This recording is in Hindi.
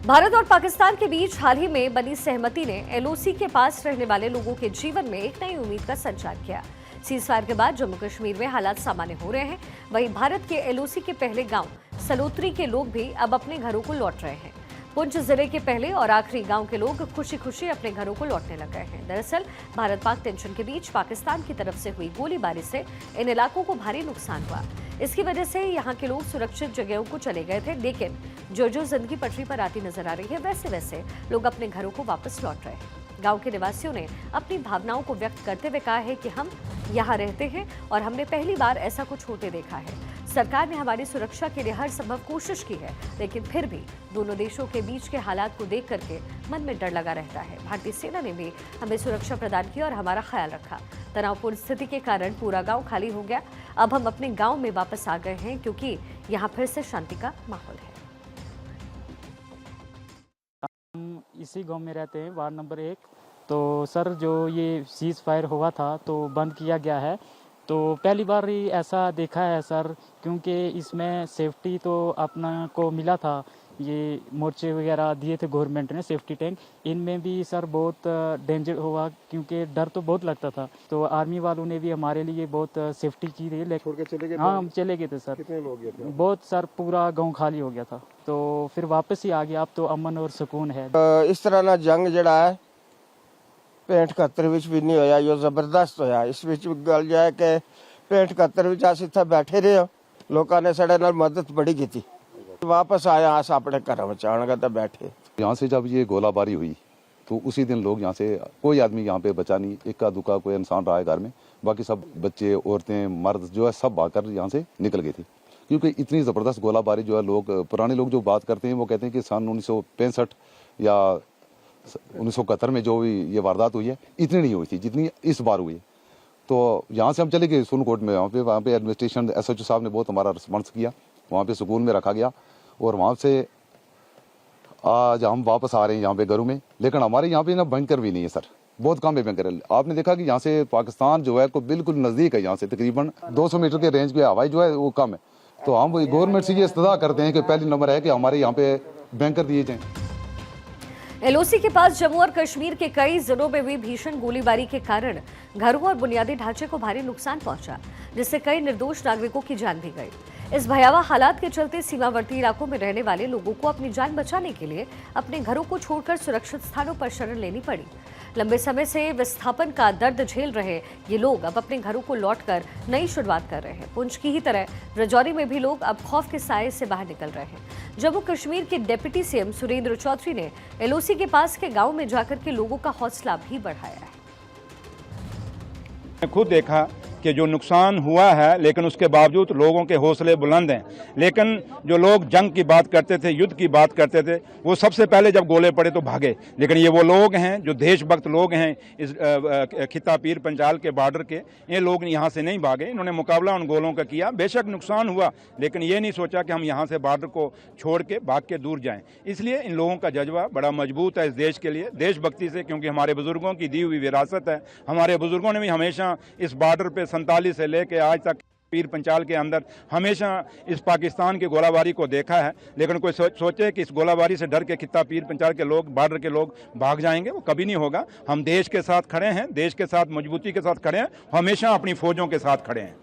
भारत और पाकिस्तान के बीच हाल ही में बनी सहमति ने एलओसी के पास रहने वाले लोगों के जीवन में एक नई उम्मीद का संचार किया। सीजफायर के बाद जम्मू कश्मीर में हालात सामान्य हो रहे हैं। वहीं भारत के एलओसी के पहले गांव सलोत्री के लोग भी अब अपने घरों को लौट रहे हैं। पुंछ जिले के पहले और आखिरी गांव के लोग खुशी खुशी अपने घरों को लौटने लग गए हैं। दरअसल भारत पाक टेंशन के बीच पाकिस्तान की तरफ से हुई गोलीबारी से इन इलाकों को भारी नुकसान हुआ। इसकी वजह से यहाँ के लोग सुरक्षित जगहों को चले गए थे, लेकिन जो जिंदगी पटरी पर आती नजर आ रही है वैसे वैसे लोग अपने घरों को वापस लौट रहे हैं। गांव के निवासियों ने अपनी भावनाओं को व्यक्त करते हुए कहा है कि हम यहाँ रहते हैं और हमने पहली बार ऐसा कुछ होते देखा है। सरकार ने हमारी सुरक्षा के लिए हर संभव कोशिश की है, लेकिन फिर भी दोनों देशों के बीच के हालात को देख करके मन में डर लगा रहता है। भारतीय सेना ने भी हमें सुरक्षा प्रदान की और हमारा ख्याल रखा। तनावपूर्ण स्थिति के कारण पूरा गांव खाली हो गया। अब हम अपने गांव में वापस आ गए हैं क्योंकि यहाँ फिर से शांति का माहौल है। हम इसी गांव में रहते हैं, वार्ड नंबर 1। तो सर जो ये सीज फायर हुआ था तो बंद किया गया है। तो पहली बार ही ऐसा देखा है सर, क्योंकि इसमें सेफ्टी तो अपना को मिला था। ये मोर्चे वगैरह दिए थे गवर्नमेंट ने, सेफ्टी टैंक। इनमें भी सर बहुत डेंजर हुआ, क्योंकि डर तो बहुत लगता था। तो आर्मी वालों ने भी हमारे लिए बहुत सेफ्टी की थी। छोड़ के चले गए? हाँ, हम चले गए थे सर। कितने लोग गए थे? बहुत सर, पूरा गांव खाली हो गया था। तो फिर वापस ही आ गया। अब तो अमन और सुकून है। इस तरह ना जंग जड़ा है 65-71 भी नहीं होया, जो जबरदस्त होया। इस गल जाए कि 65-71 अस इत्थे बैठे रहे, लोगों ने साढ़े नाल मदद बड़ी की थी। वापस आया अस अपने घर में आने तो बैठे। यहाँ से जब ये गोलाबारी हुई तो उसी दिन लोग यहाँ से, कोई आदमी यहाँ पे बचा नहीं। इक्का दुक्का कोई इंसान रहा है घर में, बाकी सब बच्चे, औरतें, मर्द जो है सब भागकर यहाँ से निकल गए थे। क्योंकि इतनी ज़बरदस्त गोलाबारी जो है, लोग पुराने लोग जो बात करते हैं वो कहते हैं कि सन 1965 या 1971 में जो भी ये वारदात हुई है इतनी नहीं हुई थी जितनी इस बार हुई है। तो यहाँ से हम चले गए सुनकोट में। वहाँ पे एडमिनिस्ट्रेशन SHO साहब ने बहुत हमारा रिस्पॉन्स किया। वहाँ पे सुकून में रखा गया और वहाँ से आज हम वापस आ रहे हैं यहाँ पे घरों में। लेकिन हमारे यहाँ पे ना बैंकर भी नहीं है सर, बहुत कम है बैंकर। आपने देखा कि यहाँ से पाकिस्तान जो है को बिल्कुल नज़दीक है। यहाँ से तकरीबन 200 मीटर के रेंज पे हवाई जो है वो कम है। तो हम गवर्नमेंट से ये इस्तदा करते हैं कि पहली नंबर है कि हमारे यहाँ पे बैंकर दिए जाएँ। एलओसी के पास जम्मू और कश्मीर के कई जिलों में हुई भीषण गोलीबारी के कारण घरों और बुनियादी ढांचे को भारी नुकसान पहुंचा, जिससे कई निर्दोष नागरिकों की जान भी गई। इस भयावह हालात के चलते सीमावर्ती इलाकों में रहने वाले लोगों को अपनी जान बचाने के लिए अपने घरों को छोड़कर सुरक्षित स्थानों पर शरण लेनी पड़ी। लंबे समय से विस्थापन का दर्द झेल रहे ये लोग अब अपने घरों को लौटकर नई शुरुआत कर रहे हैं। पुंछ की ही तरह राजौरी में भी लोग अब खौफ के साए से बाहर निकल रहे हैं। जम्मू कश्मीर के डिप्टी CM सुरेंद्र चौधरी ने एलओसी के पास के गांव में जाकर के लोगों का हौसला भी बढ़ाया है। खुद देखा कि जो नुकसान हुआ है, लेकिन उसके बावजूद लोगों के हौसले बुलंद हैं। लेकिन जो लोग जंग की बात करते थे, युद्ध की बात करते थे, वो सबसे पहले जब गोले पड़े तो भागे। लेकिन ये वो लोग हैं जो देशभक्त लोग हैं, इस खिता पीर पंजाल के बॉर्डर के। ये लोग यहाँ से नहीं भागे, इन्होंने मुकाबला उन गोलों का किया। बेशक नुकसान हुआ, लेकिन ये नहीं सोचा कि हम यहाँ से बॉर्डर को छोड़ के भाग के दूर जाएं। इसलिए इन लोगों का जज्बा बड़ा मजबूत है इस देश के लिए, देशभक्ति से, क्योंकि हमारे बुजुर्गों की दी हुई विरासत है। हमारे बुजुर्गों ने भी हमेशा इस बॉर्डर पे 47 से लेके आज तक पीर पंचाल के अंदर हमेशा इस पाकिस्तान की गोलाबारी को देखा है। लेकिन कोई सोचे कि इस गोलाबारी से डर के खिता पीर पंचाल के लोग, बॉर्डर के लोग भाग जाएंगे, वो कभी नहीं होगा। हम देश के साथ खड़े हैं, देश के साथ मजबूती के साथ खड़े हैं, हमेशा अपनी फौजों के साथ खड़े हैं।